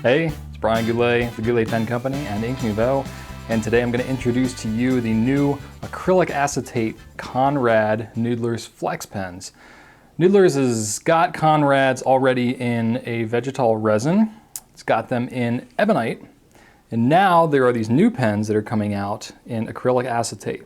Hey, it's Brian Goulet of the Goulet Pen Company and Ink Nouveau, and today I'm going to introduce to you the new acrylic acetate Konrad Noodler's Flex Pens. Noodler's has got Konrad's already in a vegetal resin, it's got them in ebonite, and now there are these new pens that are coming out in acrylic acetate.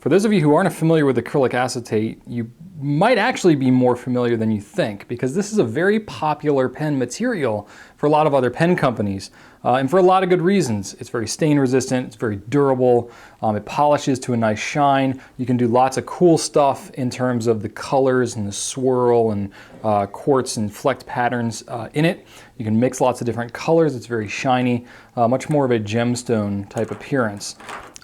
For those of you who aren't familiar with acrylic acetate, you might actually be more familiar than you think, because this is a very popular pen material for a lot of other pen companies, and for a lot of good reasons. It's very stain resistant, it's very durable, it polishes to a nice shine. You can do lots of cool stuff in terms of the colors and the swirl and quartz and flecked patterns in it. You can mix lots of different colors, it's very shiny, much more of a gemstone type appearance.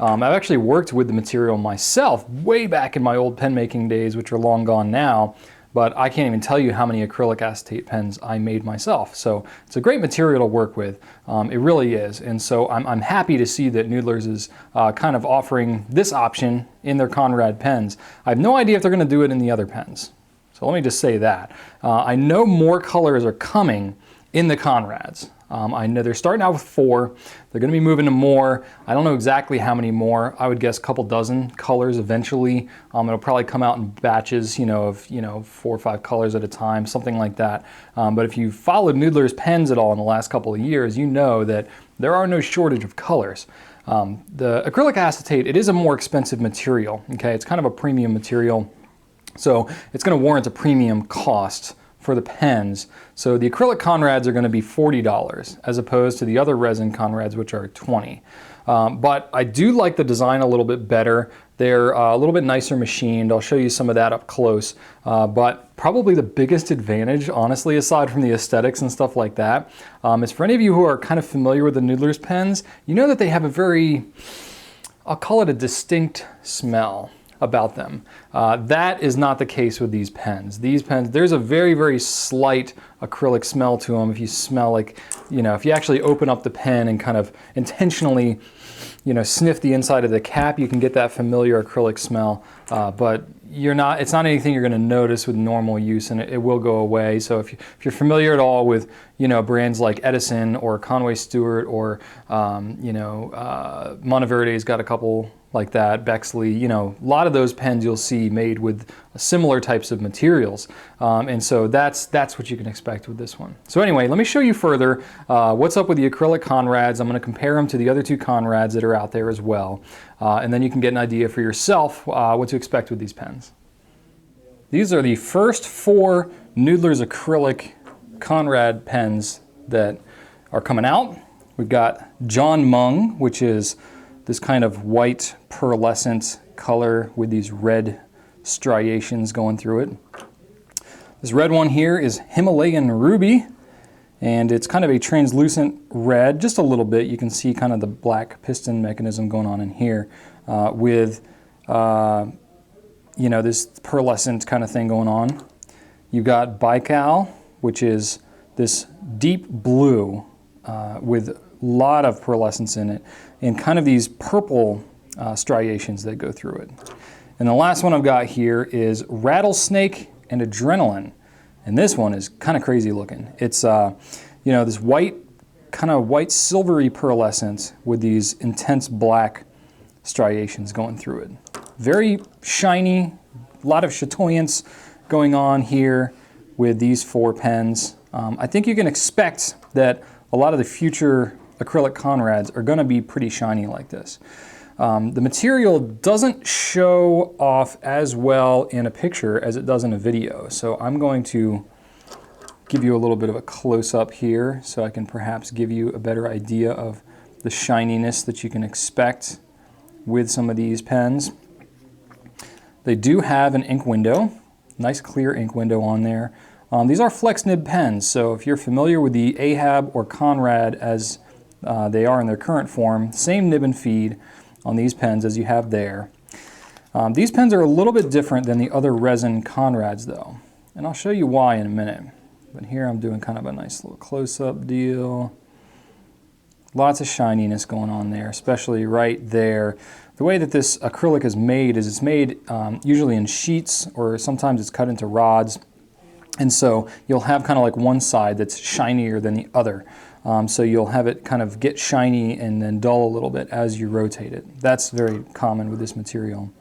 I've actually worked with the material myself way back in my old pen making days, which are long gone now, but I can't even tell you how many acrylic acetate pens I made myself. So it's a great material to work with. It really is. And so I'm happy to see that Noodler's is kind of offering this option in their Konrad pens. I have no idea if they're going to do it in the other pens. So let me just say that. I know more colors are coming in the Konrads. I know they're starting out with 4. They're going to be moving to more. I don't know exactly how many more. I would guess a couple dozen colors eventually. It'll probably come out in batches, of 4 or 5 colors at a time, something like that. But if you followed Noodler's pens at all in the last couple of years, you know that there are no shortage of colors. The acrylic acetate, it is a more expensive material. Okay, it's kind of a premium material, so it's going to warrant a premium cost for the pens. So the acrylic Konrads are going to be $40 as opposed to the other resin Konrads, which are $20. But I do like the design a little bit better. They're a little bit nicer machined. I'll show you some of that up close. But probably the biggest advantage, honestly, aside from the aesthetics and stuff like that, is for any of you who are kind of familiar with the Noodler's pens, you know that they have a very, I'll call it a distinct smell about them. That is not the case with these pens. These pens, there's a very, very slight acrylic smell to them. If you smell like, if you actually open up the pen and kind of intentionally, sniff the inside of the cap, you can get that familiar acrylic smell. But it's not anything you're going to notice with normal use, and it will go away. So if you're familiar at all with, brands like Edison or Conway Stewart or, Monteverde's got a couple like that, Bexley, a lot of those pens you'll see made with similar types of materials. And so that's what you can expect with this one. So anyway, let me show you further what's up with the acrylic Konrads. I'm going to compare them to the other 2 Konrads that are out there as well. And then you can get an idea for yourself what to expect with these pens. These are the first 4 Noodler's acrylic Konrad pens that are coming out. We've got John Mung, which is this kind of white pearlescent color with these red striations going through it. This red one here is Himalayan Ruby, and it's kind of a translucent red, just a little bit. You can see kind of the black piston mechanism going on in here with this pearlescent kind of thing going on. You've got Baikal, which is this deep blue with a lot of pearlescence in it, and kind of these purple striations that go through it. And the last one I've got here is Rattlesnake and Adrenaline, and this one is kind of crazy looking. It's this white, kind of white silvery pearlescence with these intense black striations going through it. Very shiny, a lot of chatoyance going on here with these 4 pens. I think you can expect that a lot of the future acrylic Konrads are going to be pretty shiny like this. The material doesn't show off as well in a picture as it does in a video, so I'm going to give you a little bit of a close-up here so I can perhaps give you a better idea of the shininess that you can expect with some of these pens. They do have an ink window, nice clear ink window on there. These are flex nib pens, so if you're familiar with the Ahab or Konrad as they are in their current form, same nib and feed on these pens as you have there. These pens are a little bit different than the other resin Konrads though, and I'll show you why in a minute. But here I'm doing kind of a nice little close-up deal. Lots of shininess going on there, especially right there. The way that this acrylic is made is it's made usually in sheets, or sometimes it's cut into rods. And so you'll have kind of like one side that's shinier than the other. So you'll have it kind of get shiny and then dull a little bit as you rotate it. That's very common with this material.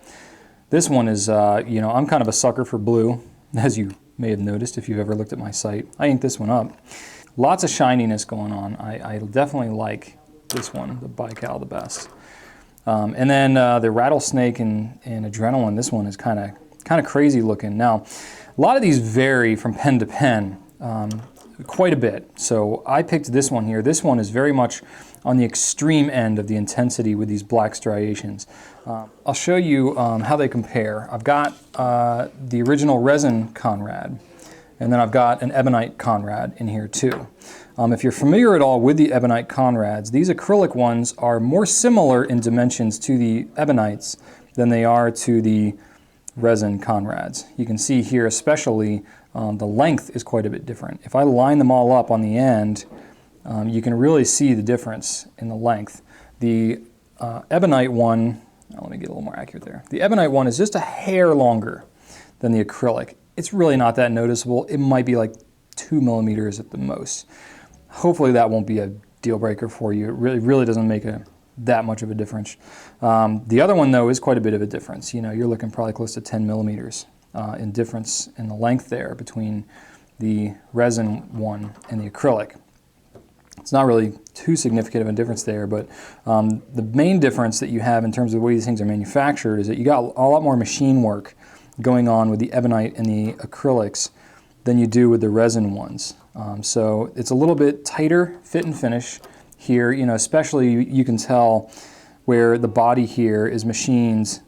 This one is, you know, I'm kind of a sucker for blue, as you may have noticed if you've ever looked at my site. I inked this one up. Lots of shininess going on. I definitely like this one, the bical, the best. And then the rattlesnake and adrenaline, this one is kind of crazy looking. Now, a lot of these vary from pen to pen quite a bit. So I picked this one here. This one is very much on the extreme end of the intensity with these black striations. I'll show you how they compare. I've got the original resin Konrad, and then I've got an ebonite Konrad in here too. If you're familiar at all with the ebonite Konrads, these acrylic ones are more similar in dimensions to the ebonites than they are to the resin Konrads. You can see here especially the length is quite a bit different. If I line them all up on the end, you can really see the difference in the length. The ebonite one, let me get a little more accurate there. The ebonite one is just a hair longer than the acrylic. It's really not that noticeable. It might be like 2 millimeters at the most. Hopefully that won't be a deal breaker for you. It really doesn't make that much of a difference. The other one though is quite a bit of a difference. You know, you're looking probably close to 10 millimeters in difference in the length there between the resin one and the acrylic. It's not really too significant of a difference there, but the main difference that you have in terms of the way these things are manufactured is that you got a lot more machine work going on with the ebonite and the acrylics than you do with the resin ones. So it's a little bit tighter fit and finish here, you know, especially you can tell where the body here is machined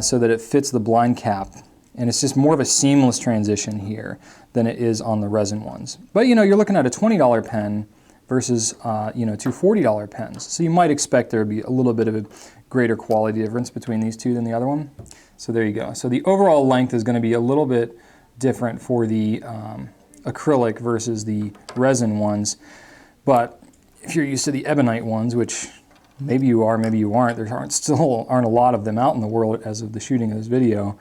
so that it fits the blind cap, and it's just more of a seamless transition here than it is on the resin ones. But you know, you're looking at a $20 pen versus you know, two $40 pens, so you might expect there to be a little bit of a greater quality difference between these two than the other one. So there you go. So the overall length is going to be a little bit different for the acrylic versus the resin ones, but if you're used to the ebonite ones, which maybe you are, maybe you aren't, there still aren't a lot of them out in the world as of the shooting of this video,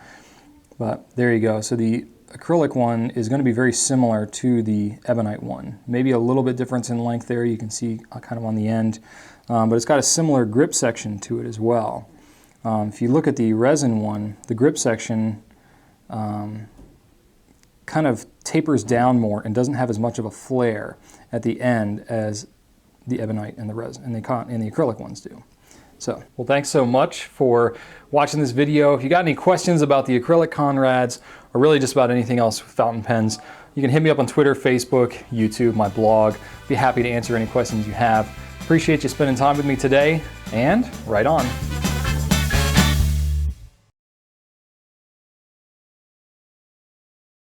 but there you go. So the acrylic one is going to be very similar to the ebonite one. Maybe a little bit difference in length there, you can see kind of on the end, but it's got a similar grip section to it as well. If you look at the resin one, the grip section kind of tapers down more and doesn't have as much of a flare at the end as the ebonite and the resin and the acrylic ones do. So, well, thanks so much for watching this video. If you got any questions about the acrylic Konrads or really just about anything else with fountain pens, you can hit me up on Twitter, Facebook, YouTube, my blog. Be happy to answer any questions you have. Appreciate you spending time with me today, and right on.